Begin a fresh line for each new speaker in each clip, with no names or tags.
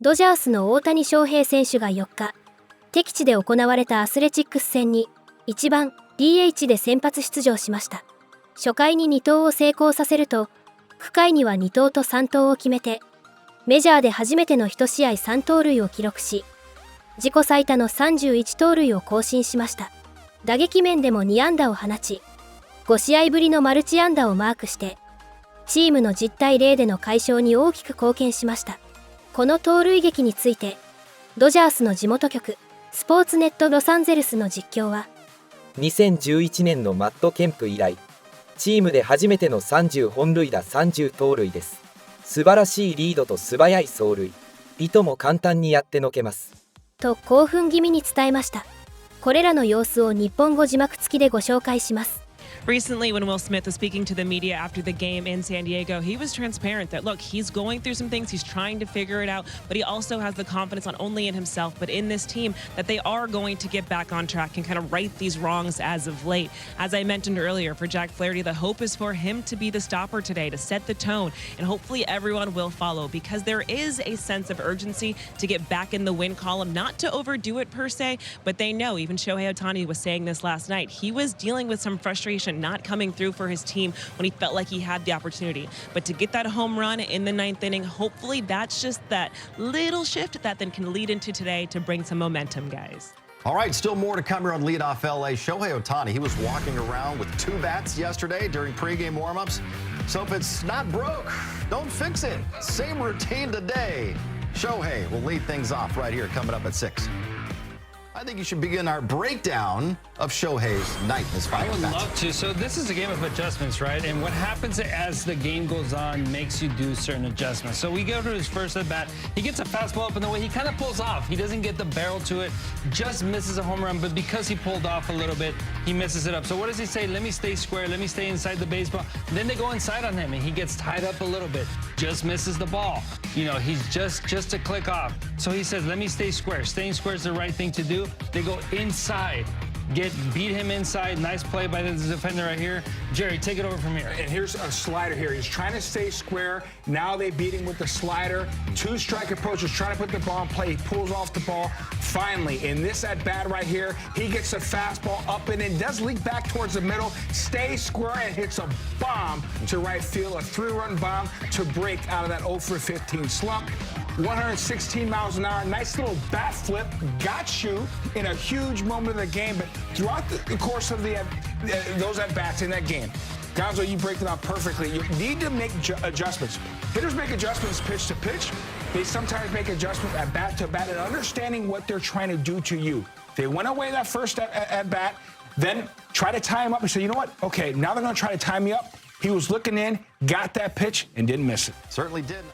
ドジャースの大谷翔平選手が4日、敵地で行われたアスレチックス戦に1番 DH で先発出場しました。初回に2投を成功させると、9回には2投と3投を決めて、メジャーで初めての1試合3盗塁を記録し、自己最多の31盗塁を更新しました。打撃面でも2安打を放ち、5試合ぶりのマルチ安打をマークして、チームの10対0での快勝に大きく貢献しました。この盗塁劇について、ドジャースの地元局、スポーツネットロサンゼルスの実況は、
2011年のマット・ケンプ以来、チームで初めての30本塁打30盗塁です。素晴らしいリードと素早い走塁、いとも簡単にやってのけます。
と興奮気味に伝えました。これらの様子を日本語字幕付きでご紹介します。
Recently, when Will Smith was speaking to the media after the game in San Diego, he was transparent that, look, he's going through some things, he's trying to figure it out, but he also has the confidence not only in himself, but in this team that they are going to get back on track and kind of right these wrongs as of late. As I mentioned earlier, for Jack Flaherty, the hope is for him to be the stopper today, to set the tone, and hopefully everyone will follow, because there is a sense of urgency to get back in the win column, not to overdo it per se, but they know, even Shohei Ohtani was saying this last night, he was dealing with some frustration not coming through for his team when he felt like he had the opportunity. But to get that home run in the 9th inning, hopefully that's just that little shift that then can lead into today to bring some momentum, guys.
All right, still more to come here on Leadoff LA. Shohei Ohtani, he was walking around with 2 bats yesterday during pregame warmups. So if it's not broke, don't fix it. Same routine today. Shohei will lead things off right here coming up at 6. I think you should begin our breakdown of Shohei's night in his final.
I would love to. So this is a game of adjustments, right? And what happens as the game goes on makes you do certain adjustments. So we go to his first at bat. He gets a fastball up in the way. He kind of pulls off. He doesn't get the barrel to it. Just misses a home run. But because he pulled off a little bit, he misses it up. So what does he say? Let me stay square. Let me stay inside the baseball. Then they go inside on him, and he gets tied up a little bit. Just misses the ball. You know, he's just a click off. So he says, let me stay square. Staying square is the right thing to do. They go inside, beat him inside. Nice play by the defender right here. Jerry, take it over from here.
And here's a slider here. He's trying to stay square. Now they beat him with the slider. 2-strike approach. He's trying to put the ball in play. He pulls off the ball. Finally, in this at bat right here, he gets a fastball up and in. Does leak back towards the middle. Stays square and hits a bomb to right field. A 3-run bomb to break out of that 0 for 15 slump. 116 miles an hour. Nice little bat flip. Got you in a huge moment of the game. But throughout the course of those at-bats in that game, Gonzo, you break it out perfectly. You need to make adjustments. Hitters make adjustments pitch to pitch. They sometimes make adjustments at bat to bat and understanding what they're trying to do to you. They went away that first at bat, then try to tie him up and say, you know what? Okay, now they're going to try to tie me up. He was looking in, got that pitch, and didn't miss it.
Certainly did.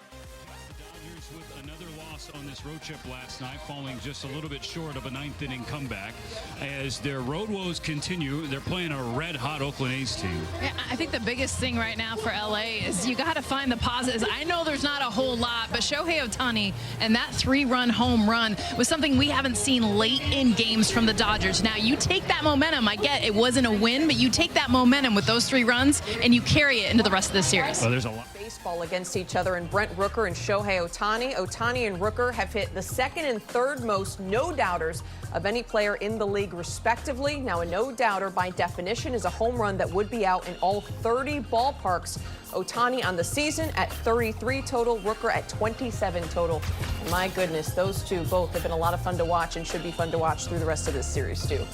On this road trip last night, falling just a little bit short of a 9th inning comeback. As their road woes continue, they're playing a red-hot Oakland A's team.
Yeah, I think the biggest thing right now for LA is you got to find the positives. I know there's not a whole lot, but Shohei Ohtani and that 3-run home run was something we haven't seen late in games from the Dodgers. Now, you take that momentum. I get it wasn't a win, but you take that momentum with those 3 runs and you carry it into the rest of the series.
Well, there's a lot.
Baseball against each other, and Brent Rooker and Shohei Ohtani. Ohtani and Rooker have hit the 2nd and 3rd most no-doubters of any player in the league, respectively. Now, a no-doubter, by definition, is a home run that would be out in all 30 ballparks. Ohtani on the season at 33 total, Rooker at 27 total. And my goodness, those two both have been a lot of fun to watch and should be fun to watch through the rest of this series, too.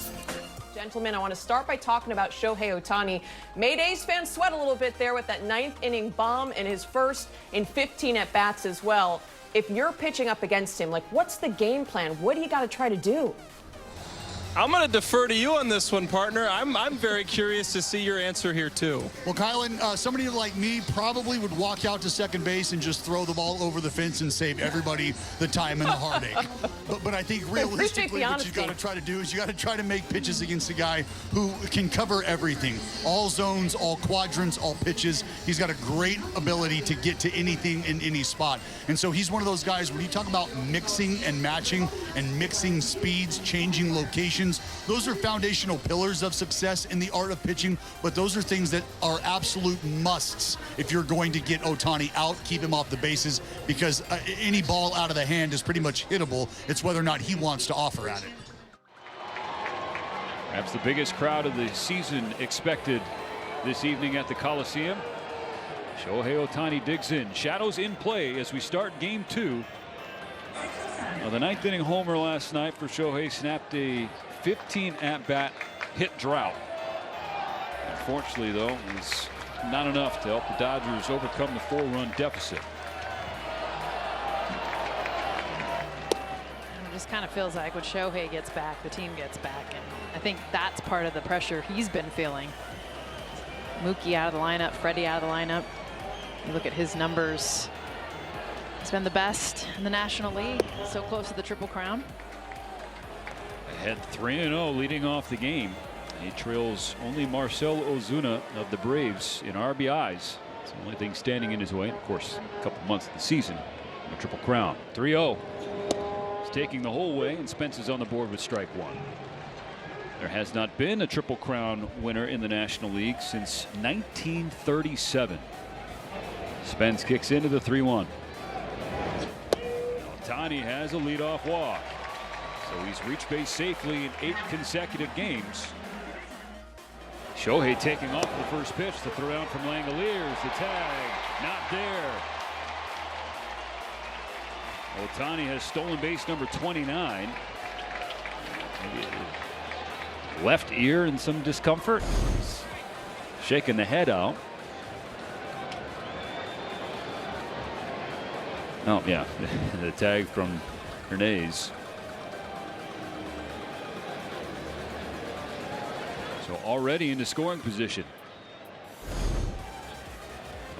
Gentlemen, I want to start by talking about Shohei Ohtani. Made A's fans sweat a little bit there with that 9th inning bomb and his first in 15 at-bats as well. If you're pitching up against him, like, what's the game plan? What do you got to try to do?
I'm going to defer to you on this one, partner. I'm very curious to see your answer here, too.
Well, Kylan, somebody like me probably would walk out to second base and just throw the ball over the fence and save everybody the time and the heartache. But I think realistically what you got to try to do is you got to try to make pitches against a guy who can cover everything. All zones, all quadrants, all pitches. He's got a great ability to get to anything in any spot. And so he's one of those guys, when you talk about mixing and matching and mixing speeds, changing locations, situations. Those are foundational pillars of success in the art of pitching, but those are things that are absolute musts if you're going to get Ohtani out, keep him off the bases, because any ball out of the hand is pretty much hittable. It's whether or not he wants to offer at it.
Perhaps the biggest crowd of the season expected this evening at the Coliseum. Shohei Ohtani digs in. Shadows in play as we start game 2. The 9th inning homer last night for Shohei snapped a 15 at-bat hit drought. Unfortunately, though, it's not enough to help the Dodgers overcome the 4-run deficit.
It just kind of feels like when Shohei gets back, the team gets back, and I think that's part of the pressure he's been feeling. Mookie out of the lineup, Freddie out of the lineup. You look at his numbers. He's been the best in the National League, so close to the Triple Crown.
Ahead 3-0 leading off the game. He trails only Marcell Ozuna of the Braves in RBIs. It's the only thing standing in his way. Of course, a couple months of the season, a Triple Crown. 3-0. He's taking the whole way, and Spence is on the board with strike 1. There has not been a Triple Crown winner in the National League since 1937. Spence kicks into the 3-1. Ohtani has a leadoff walk, so he's reached base safely in 8 consecutive games. Shohei taking off the first pitch. The throw down from Langoliers. The tag not there. Ohtani has stolen base number 29. Maybe left ear and some discomfort. He's shaking the head out. Oh, yeah, the tag from Hernandez. So already into scoring position.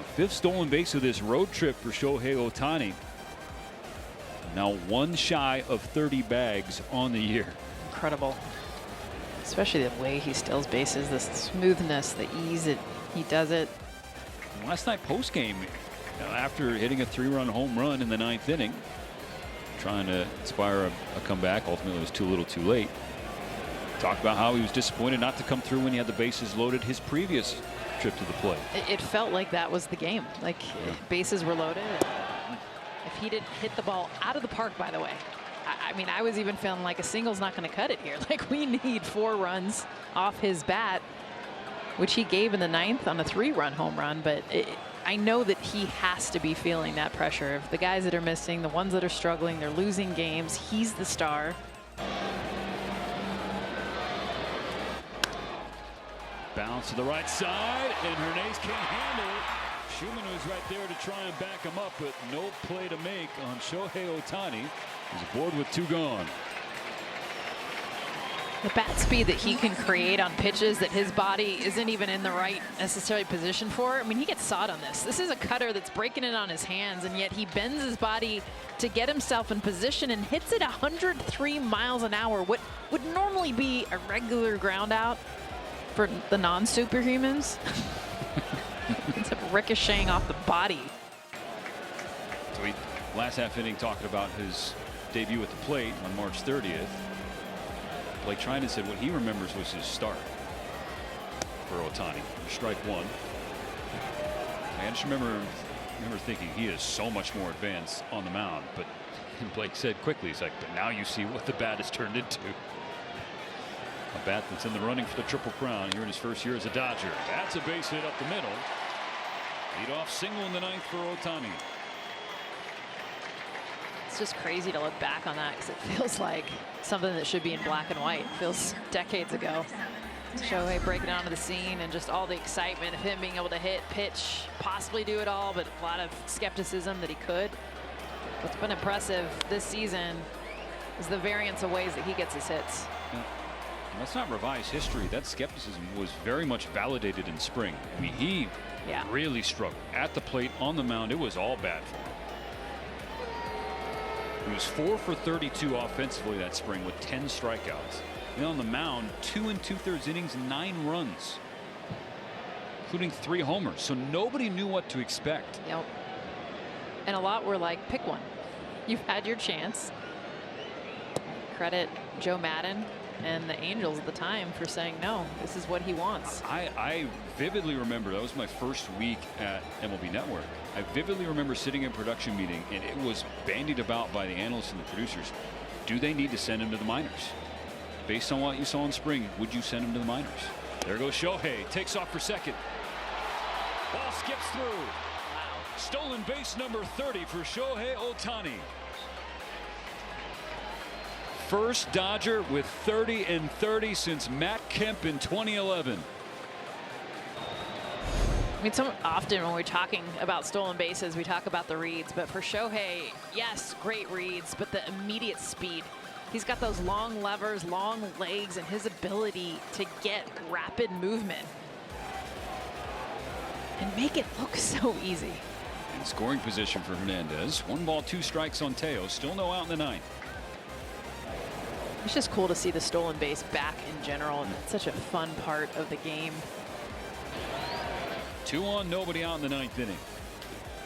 A 5th stolen base of this road trip for Shohei Ohtani. Now 1 shy of 30 bags on the year.
Incredible. Especially the way he steals bases, the smoothness, the ease that he does it.
Last night post-game, after hitting a 3-run home run in the 9th inning, trying to inspire a comeback, ultimately it was too little too late. Talked about how he was disappointed not to come through when he had the bases loaded his previous trip to the plate.
It felt like that was the game. Like bases were loaded. If he didn't hit the ball out of the park, by the way, I mean, I was even feeling like a single's not going to cut it here. Like we need 4 runs off his bat, which he gave in the 9th on a 3-run home run. But I know that he has to be feeling that pressure. If the guys that are missing, the ones that are struggling, they're losing games, he's the star.
Bounce to the right side, and Hernandez can't handle it. Schumann was right there to try and back him up, but no play to make on Shohei Ohtani. He's aboard with 2 gone.
The bat speed that he can create on pitches that his body isn't even in the right necessarily position for. I mean, he gets sawed on this. This is a cutter that's breaking it on his hands, and yet he bends his body to get himself in position and hits it 103 miles an hour. What would normally be a regular ground out for the non-superhumans. It's ricocheting off the body.
So he, last half inning, talking about his debut at the plate on March 30th. Blake Trinan said what he remembers was his start for Ohtani. Strike 1. I just remember thinking he is so much more advanced on the mound, but Blake said quickly, he's like, but now you see what the bat has turned into. A bat that's in the running for the Triple Crown here in his first year as a Dodger. That's a base hit up the middle. Leadoff single in the 9th for Ohtani.
It's just crazy to look back on that because it feels like something that should be in black and white. It feels decades ago. Shohei breaking onto the scene and just all the excitement of him being able to hit, pitch, possibly do it all, but a lot of skepticism that he could. What's been impressive this season is the variance of ways that he gets his hits.
Let's not revise history. That skepticism was very much validated in spring. I mean, he really struggled at the plate, on the mound. It was all bad for him. He was 4 for 32 offensively that spring with 10 strikeouts. And on the mound, 2 2/3 innings, 9 runs, including 3 homers. So nobody knew what to expect.
Yep. And a lot were like, pick one. You've had your chance. Credit Joe Madden and the Angels at the time for saying no, this is what he wants.
I vividly remember, that was my first week at MLB Network. I vividly remember sitting in a production meeting, and it was bandied about by the analysts and the producers. Do they need to send him to the minors? Based on what you saw in spring, would you send him to the minors? There goes Shohei, takes off for second. Ball skips through. Stolen base number 30 for Shohei Ohtani. First Dodger with 30 and 30 since Matt Kemp in 2011.
I mean, often when we're talking about stolen bases, we talk about the reads, but for Shohei, yes, great reads, but the immediate speed. He's got those long levers, long legs, and his ability to get rapid movement and make it look so easy.
In scoring position for Hernandez. 1 ball, 2 strikes on Teo. Still no out in the 9th.
It's just cool to see the stolen base back in general, and it's such a fun part of the game.
2 on, nobody out in the 9th inning.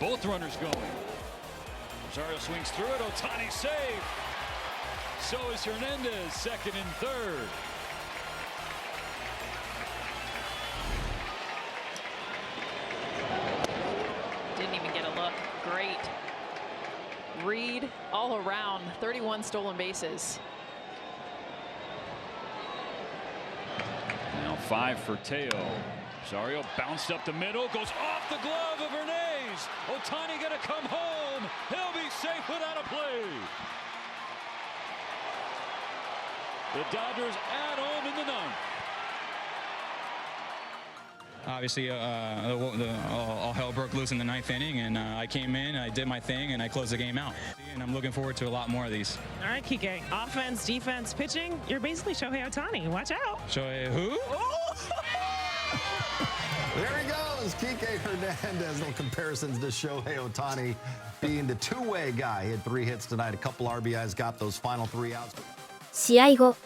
Both runners going. Rosario swings through it. Ohtani safe. So is Hernandez, second and third.
Didn't even get a look. Great read all around. 31 stolen bases.
Now 5 for Teo. Rosario bounced up the middle, goes off the glove of Hernandez. Ohtani gonna come home. He'll be safe without a play. The Dodgers add on in the 9th.
Obviously, all hell broke loose in the 9th inning, and I came in, I did my thing, and I closed the game out. And I'm looking forward to a lot more of these.
All right, Kike. Offense, defense, pitching. You're basically Shohei Ohtani. Watch out.
Shohei who?
There he goes, Kike Hernandez. Little comparisons to Shohei Ohtani being the two-way guy. He had 3 hits tonight, a couple RBIs, got those final 3 outs.
試合後、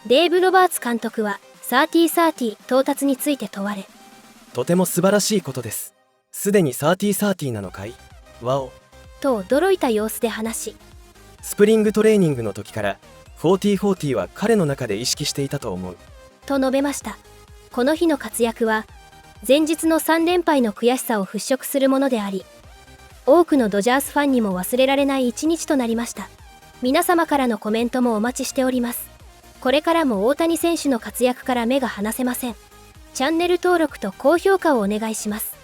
デーブ・ロバーツ監督は30-30到達について問われ、
とても素晴らしいことです。すでに30-30なのかい？わお。
と驚いた様子で話し、
スプリングトレーニングの時から40-40は彼の中で意識していたと思う。
と述べました。この日の活躍は、前日の3連敗の悔しさを払拭するものであり、多くのドジャースファンにも忘れられない一日となりました。皆様からのコメントもお待ちしております。これからも大谷選手の活躍から目が離せません。チャンネル登録と高評価をお願いします。